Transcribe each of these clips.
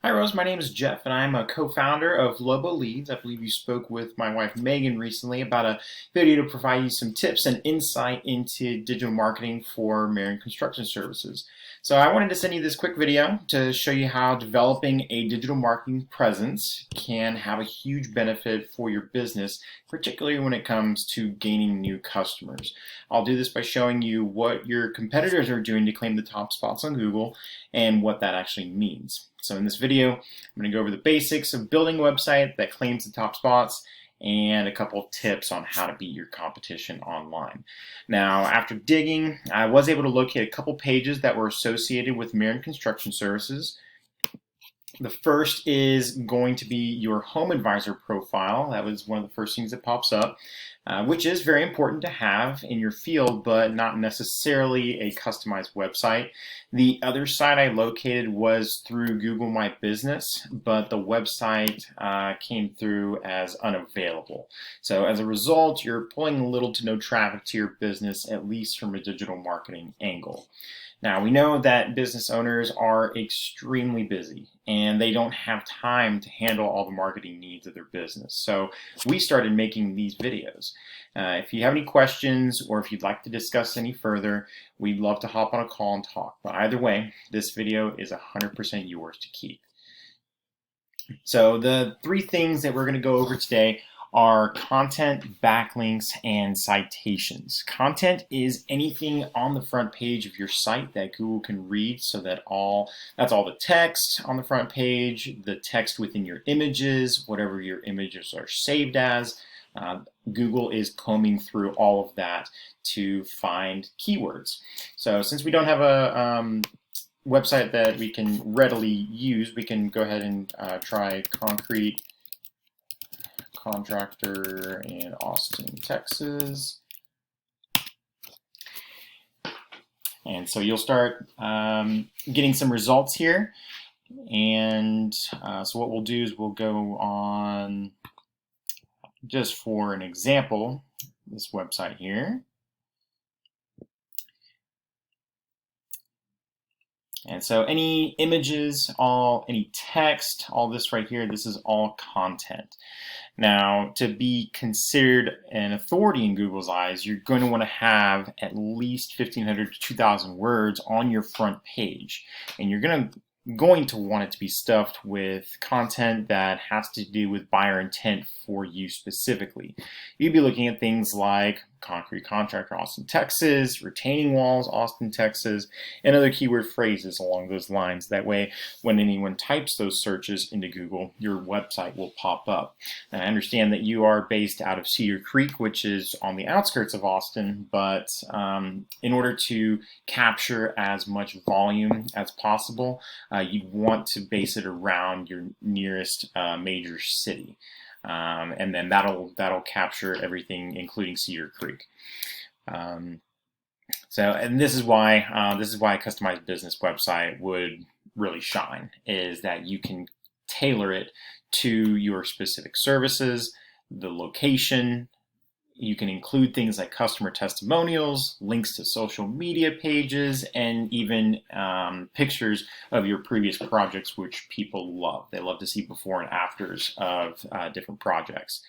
Hi Rose, my name is Jeff and I'm a co-founder of Lobo Leads. I believe you spoke with my wife Megan recently about a video to provide you some tips and insight into digital marketing for Marin Construction Services. So I wanted to send you this quick video to show you how developing a digital marketing presence can have a huge benefit for your business, particularly when it comes to gaining new customers. I'll do this by showing you what your competitors are doing to claim the top spots on Google and what that actually means. So in this video, I'm going to go over the basics of building a website that claims the top spots and a couple of tips on how to beat your competition online. Now, after digging, I was able to locate a couple pages that were associated with Marin Construction Services. The first is going to be your Home Advisor profile. That was one of the first things that pops up, which is very important to have in your field, but not necessarily a customized website. The other site I located was through Google My Business, but the website came through as unavailable. So as a result, you're pulling little to no traffic to your business, at least from a digital marketing angle. Now, we know that business owners are extremely busy and they don't have time to handle all the marketing needs of their business. So we started making these videos. If you have any questions or if you'd like to discuss any further, we'd love to hop on a call and talk. But either way, this video is 100% yours to keep. So the three things that we're going to go over today are content, backlinks, and citations. Content is anything on the front page of your site that Google can read, so that's all the text on the front page, the text within your images, whatever your images are saved as. Google is combing through all of that to find keywords. So since we don't have a website that we can readily use, we can go ahead and try concrete contractor in Austin, Texas. And so you'll start getting some results here. And so what we'll do is we'll go on, just for an example, this website here. And so any images, any text, all this right here, this is all content. Now, to be considered an authority in Google's eyes, you're going to want to have at least 1,500 to 2,000 words on your front page. And you're going to want it to be stuffed with content that has to do with buyer intent for you specifically. You'd be looking at things like concrete contractor Austin, Texas, retaining walls Austin, Texas, and other keyword phrases along those lines. That way, when anyone types those searches into Google, your website will pop up. And I understand that you are based out of Cedar Creek, which is on the outskirts of Austin, but in order to capture as much volume as possible, you'd want to base it around your nearest major city. And then that'll capture everything, including Cedar Creek. And this is why a customized business website would really shine, is that you can tailor it to your specific services, the location. You can include things like customer testimonials, links to social media pages, and even pictures of your previous projects, which people love. They love to see before and afters of different projects.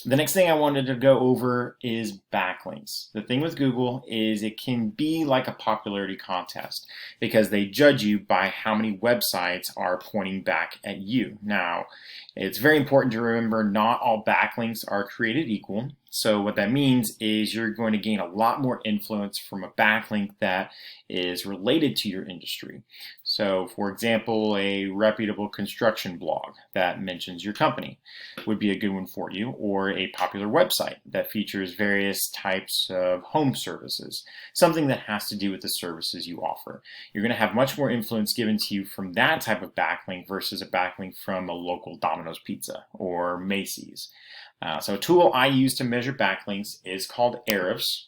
The next thing I wanted to go over is backlinks. The thing with Google is it can be like a popularity contest because they judge you by how many websites are pointing back at you. Now, it's very important to remember not all backlinks are created equal. So what that means is you're going to gain a lot more influence from a backlink that is related to your industry. So for example, a reputable construction blog that mentions your company would be a good one for you, or a popular website that features various types of home services, something that has to do with the services you offer. You're going to have much more influence given to you from that type of backlink versus a backlink from a local Domino's Pizza or Macy's. So a tool I use to measure backlinks is called Ahrefs.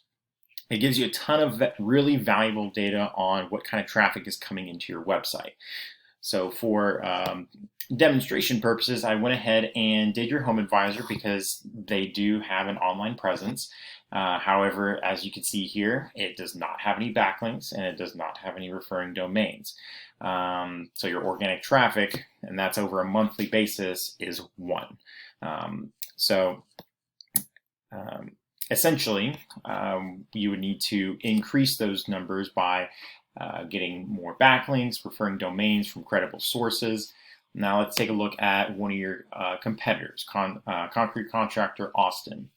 It gives you a ton of really valuable data on what kind of traffic is coming into your website. So for demonstration purposes, I went ahead and did your Home Advisor because they do have an online presence. However, as you can see here, it does not have any backlinks and it does not have any referring domains. So your organic traffic, and that's over a monthly basis, is 1. Essentially, you would need to increase those numbers by getting more backlinks, referring domains from credible sources. Now let's take a look at one of your competitors, Concrete Contractor Austin.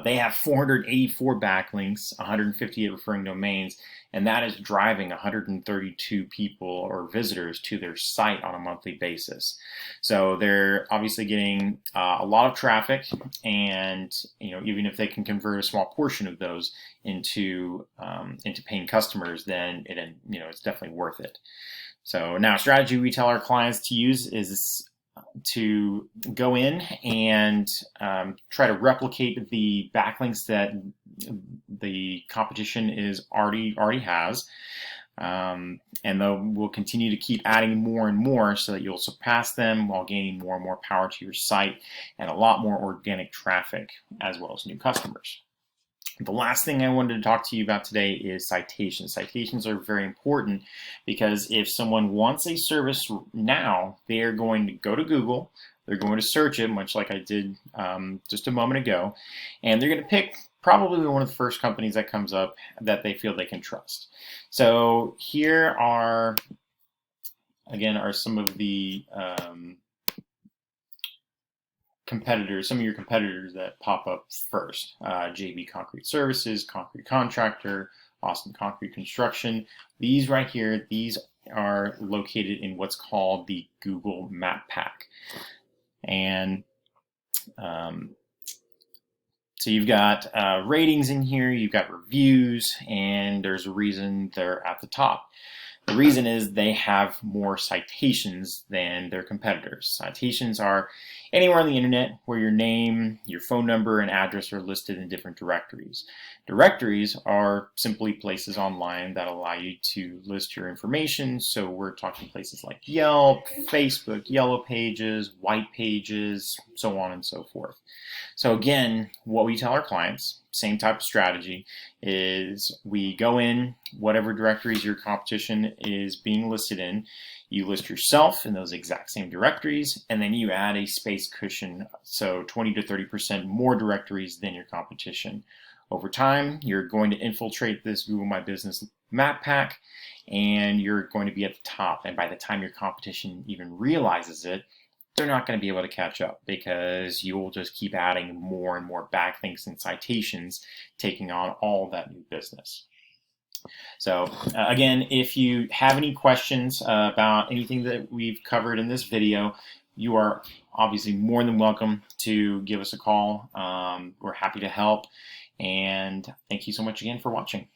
They have 484 backlinks, 158 referring domains, and that is driving 132 people or visitors to their site on a monthly basis. So they're obviously getting a lot of traffic, and even if they can convert a small portion of those into paying customers, then it's definitely worth it. So now, a strategy we tell our clients to use is to go in and try to replicate the backlinks that the competition already has, and we'll continue to keep adding more and more so that you'll surpass them while gaining more and more power to your site and a lot more organic traffic as well as new customers. The last thing I wanted to talk to you about today is citations. Citations are very important because if someone wants a service now, they are going to go to Google, they're going to search it, much like I did just a moment ago, and they're going to pick probably one of the first companies that comes up that they feel they can trust. So here are some of the competitors, some of your competitors that pop up first. JB Concrete Services, Concrete Contractor, Austin Concrete Construction. These right here, these are located in what's called the Google Map Pack. And so you've got ratings in here, you've got reviews, and there's a reason they're at the top. The reason is they have more citations than their competitors. Citations are anywhere on the internet where your name, your phone number, and address are listed in different directories. Directories are simply places online that allow you to list your information. So we're talking places like Yelp, Facebook, Yellow Pages, White Pages, so on and so forth. So again, what we tell our clients, same type of strategy, is we go in whatever directories your competition is being listed in, you list yourself in those exact same directories, and then you add a space cushion, so 20 to 30% more directories than your competition. Over time, you're going to infiltrate this Google My Business map pack, and you're going to be at the top. And by the time your competition even realizes it, they're not going to be able to catch up because you will just keep adding more and more backlinks and citations, taking on all that new business. So again, if you have any questions about anything that we've covered in this video, you are obviously more than welcome to give us a call. We're happy to help, and thank you so much again for watching.